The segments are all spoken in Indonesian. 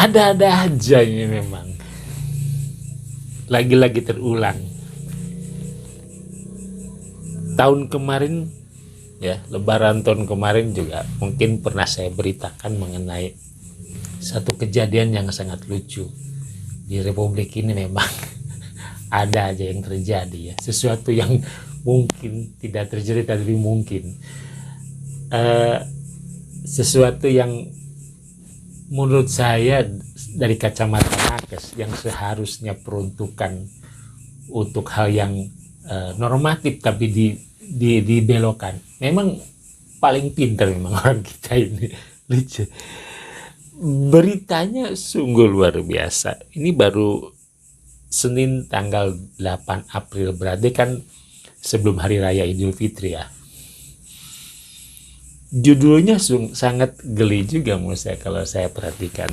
Ada-ada aja ini memang. Lagi-lagi terulang. Tahun kemarin ya, Lebaran tahun kemarin juga mungkin pernah saya beritakan mengenai satu kejadian yang sangat lucu di Republik ini. Memang ada aja yang terjadi ya, sesuatu yang mungkin tidak terjadi tapi mungkin sesuatu yang menurut saya dari kacamata nakes yang seharusnya peruntukan untuk hal yang normatif tapi dibelokkan. Memang paling pintar memang orang kita ini. Lucu. Beritanya sungguh luar biasa. Ini baru Senin tanggal 8 April, berarti kan sebelum Hari Raya Idul Fitri ya. Judulnya sangat geli juga menurut saya kalau saya perhatikan.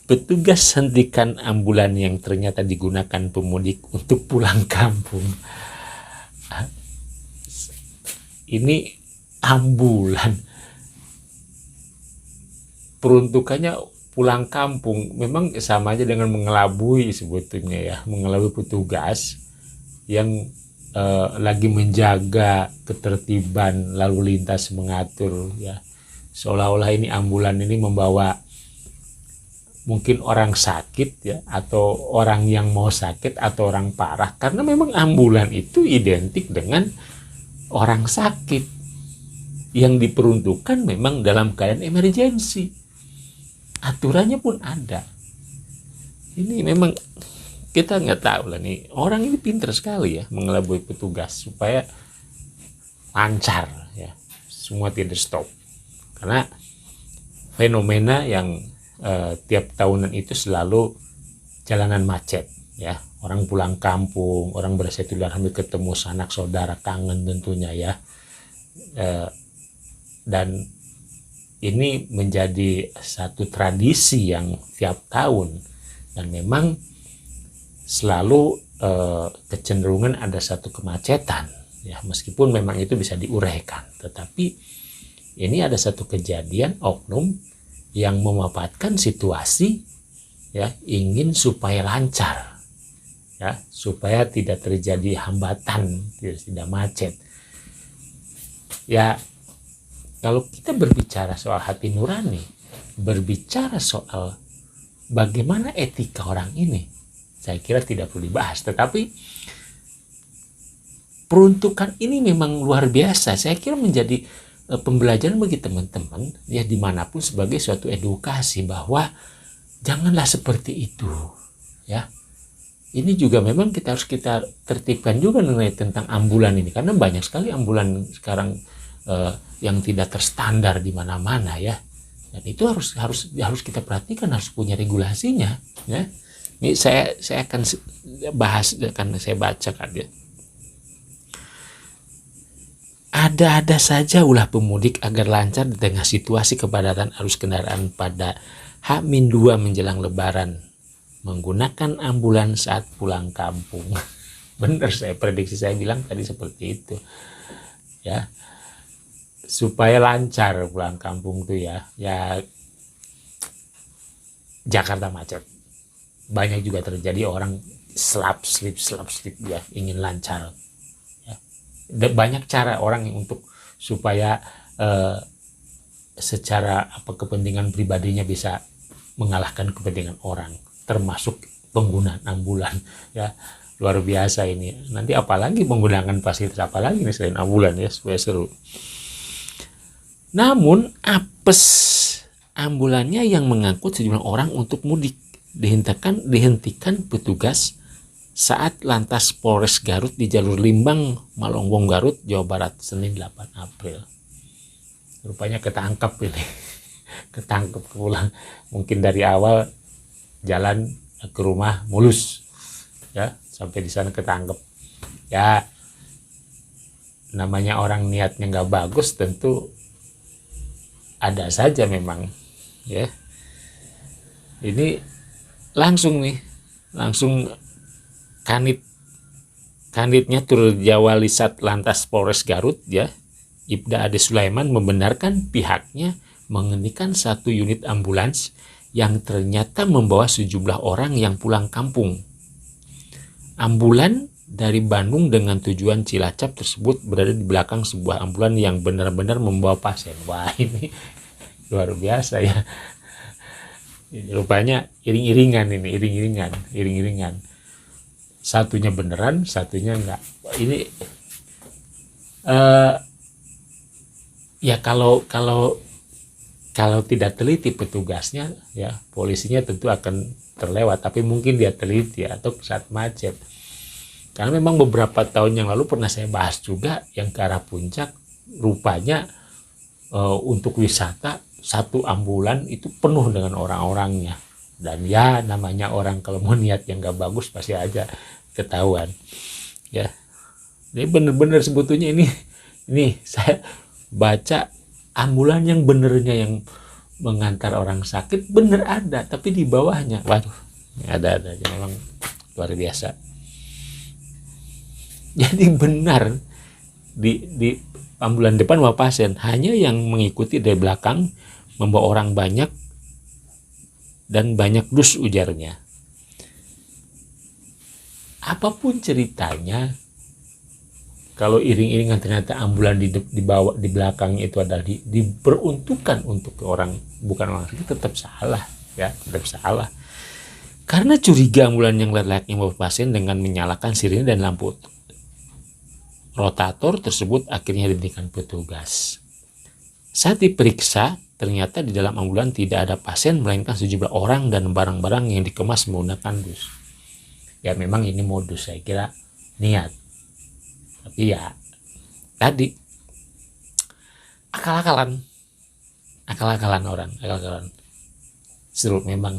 Petugas hentikan ambulan yang ternyata digunakan pemudik untuk pulang kampung. Ini ambulan, peruntukannya pulang kampung. Memang sama aja dengan mengelabui sebetulnya ya, mengelabui petugas yang lagi menjaga ketertiban lalu lintas, mengatur ya, seolah-olah ini ambulan ini membawa mungkin orang sakit ya, atau orang yang mau sakit atau orang parah, karena memang ambulan itu identik dengan orang sakit yang diperuntukkan memang dalam keadaan emergensi. Aturannya pun ada. Ini memang kita nggak tahu lah nih, orang ini pintar sekali ya mengelabui petugas supaya lancar ya, semua tidak stop. Karena fenomena yang tiap tahunan itu selalu jalanan macet ya, orang pulang kampung, orang bersilaturahmi, ketemu sanak saudara, kangen tentunya ya, dan ini menjadi satu tradisi yang tiap tahun, dan memang selalu kecenderungan ada satu kemacetan ya, meskipun memang itu bisa diuraikan, tetapi ini ada satu kejadian oknum yang memanfaatkan situasi ya, ingin supaya lancar ya, supaya tidak terjadi hambatan, tidak macet ya. Kalau kita berbicara soal hati nurani, berbicara soal bagaimana etika orang ini, saya kira tidak perlu dibahas. Tetapi peruntukan ini memang luar biasa. Saya kira menjadi pembelajaran bagi teman-teman ya, dimanapun, sebagai suatu edukasi bahwa janganlah seperti itu ya. Ini juga memang harus kita tertibkan juga mengenai tentang ambulan ini, karena banyak sekali ambulan sekarang yang tidak terstandar di mana-mana ya, dan itu harus kita perhatikan, harus punya regulasinya ya. Ini saya akan bahas, akan saya bacakan ya. Ada-ada saja ulah pemudik agar lancar di tengah situasi kepadatan arus kendaraan pada H-2 menjelang Lebaran, menggunakan ambulan saat pulang kampung. Benar, saya prediksi, saya bilang tadi seperti itu ya, supaya lancar pulang kampung tuh ya. Jakarta macet, banyak juga terjadi orang slap slip ya, ingin lancar ya. Banyak cara orang untuk supaya secara kepentingan pribadinya bisa mengalahkan kepentingan orang, termasuk penggunaan ambulan ya. Luar biasa ini. Nanti apalagi menggunakan fasilitas apalagi nih selain ambulan ya, supaya seru. Namun apes, ambulannya yang mengangkut sejumlah orang untuk mudik dihentikan petugas saat Lantas Polres Garut di jalur Limbang Malongbong Garut Jawa Barat Senin 8 April. Rupanya ketangkap ini. Ketangkap pulang. Mungkin dari awal jalan ke rumah mulus ya, sampai di sana ketangkep ya. Namanya orang niatnya nggak bagus, tentu ada saja memang ya. Ini langsung kanitnya Tur Jawalisat Lantas Polres Garut ya, Ibda Ade Sulaiman, membenarkan pihaknya menghentikan satu unit ambulans yang ternyata membawa sejumlah orang yang pulang kampung. Ambulan dari Bandung dengan tujuan Cilacap tersebut berada di belakang sebuah ambulan yang benar-benar membawa pasien. Wah, ini luar biasa ya. Rupanya iring-iringan. Satunya beneran, satunya enggak. Ini ya kalau tidak teliti petugasnya, ya polisinya tentu akan terlewat. Tapi mungkin dia teliti atau saat macet. Karena memang beberapa tahun yang lalu pernah saya bahas juga yang ke arah puncak, rupanya untuk wisata satu ambulan itu penuh dengan orang-orangnya. Dan ya namanya orang kalau mau niat yang gak bagus pasti aja ketahuan. Ya, ini bener-bener sebetulnya ini saya baca ambulan yang benernya yang mengantar orang sakit bener ada, tapi di bawahnya, waduh, ada aja memang luar biasa. Jadi benar di ambulan depan bawa pasien, hanya yang mengikuti dari belakang membawa orang banyak dan banyak dus, ujarnya. Apapun ceritanya, kalau iring-iringan ternyata ambulan di belakang itu adalah diperuntukkan untuk orang, bukan orang sakit, tetap salah ya, tetap salah. Karena curiga ambulan yang layaknya membawa pasien dengan menyalakan sirine dan lampu rotator tersebut akhirnya dihentikan petugas. Saat diperiksa, ternyata di dalam ambulan tidak ada pasien, melainkan sejumlah orang dan barang-barang yang dikemas menggunakan dus. Ya memang ini modus, saya kira niat. Tapi ya tadi akal-akalan orang, seru memang.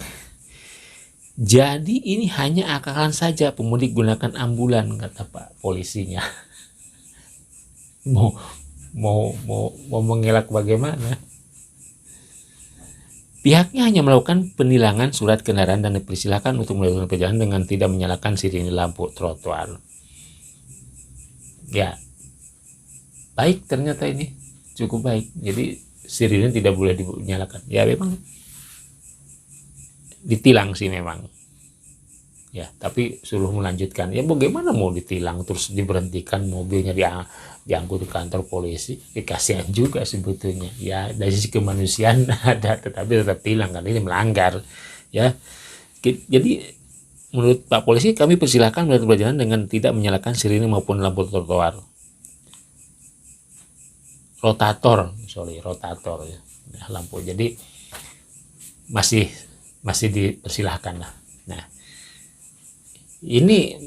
Jadi ini hanya akal-akalan saja pemudik gunakan ambulan, kata Pak polisinya. mau mengelak bagaimana? Pihaknya hanya melakukan penilangan surat kendaraan dan dipersilakan untuk melakukan perjalanan dengan tidak menyalakan sirine lampu trotoar. Ya, baik, ternyata ini cukup baik. Jadi sirine tidak boleh dinyalakan. Ya memang ditilang sih memang. Ya, tapi suruh melanjutkan. Ya bagaimana mau ditilang terus diberhentikan mobilnya diangkut ke kantor polisi? Ya, kasihan juga sebetulnya. Ya dari sisi kemanusiaan ada, tetapi tetap tilang karena ini melanggar. Ya, jadi menurut Pak Polisi, kami persilahkan melakukan perjalanan dengan tidak menyalakan sirine maupun lampu trotoar. Rotator ya, lampu. Jadi masih dipersilahkan lah. Nah, ini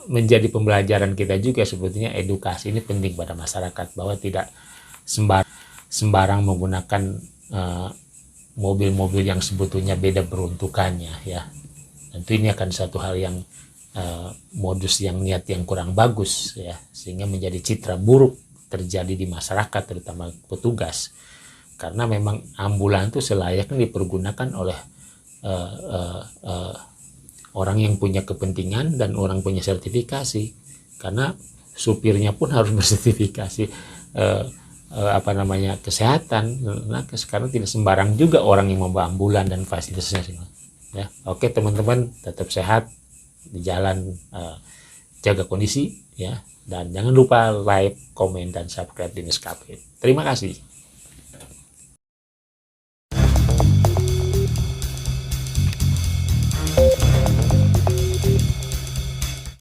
menjadi pembelajaran kita juga sebetulnya. Edukasi ini penting pada masyarakat bahwa tidak sembarang menggunakan mobil-mobil yang sebetulnya beda peruntukannya ya. Tentu ini akan satu hal yang modus yang niat yang kurang bagus ya, sehingga menjadi citra buruk terjadi di masyarakat terutama petugas. Karena memang ambulan itu selayaknya dipergunakan oleh orang yang punya kepentingan dan orang punya sertifikasi, karena supirnya pun harus bersertifikasi kesehatan. Nah, sekarang tidak sembarang juga orang yang membawa ambulan dan fasilitasnya ya. Oke teman-teman, tetap sehat di jalan, jaga kondisi ya, dan jangan lupa like, komen, dan subscribe di Neskape. Terima kasih.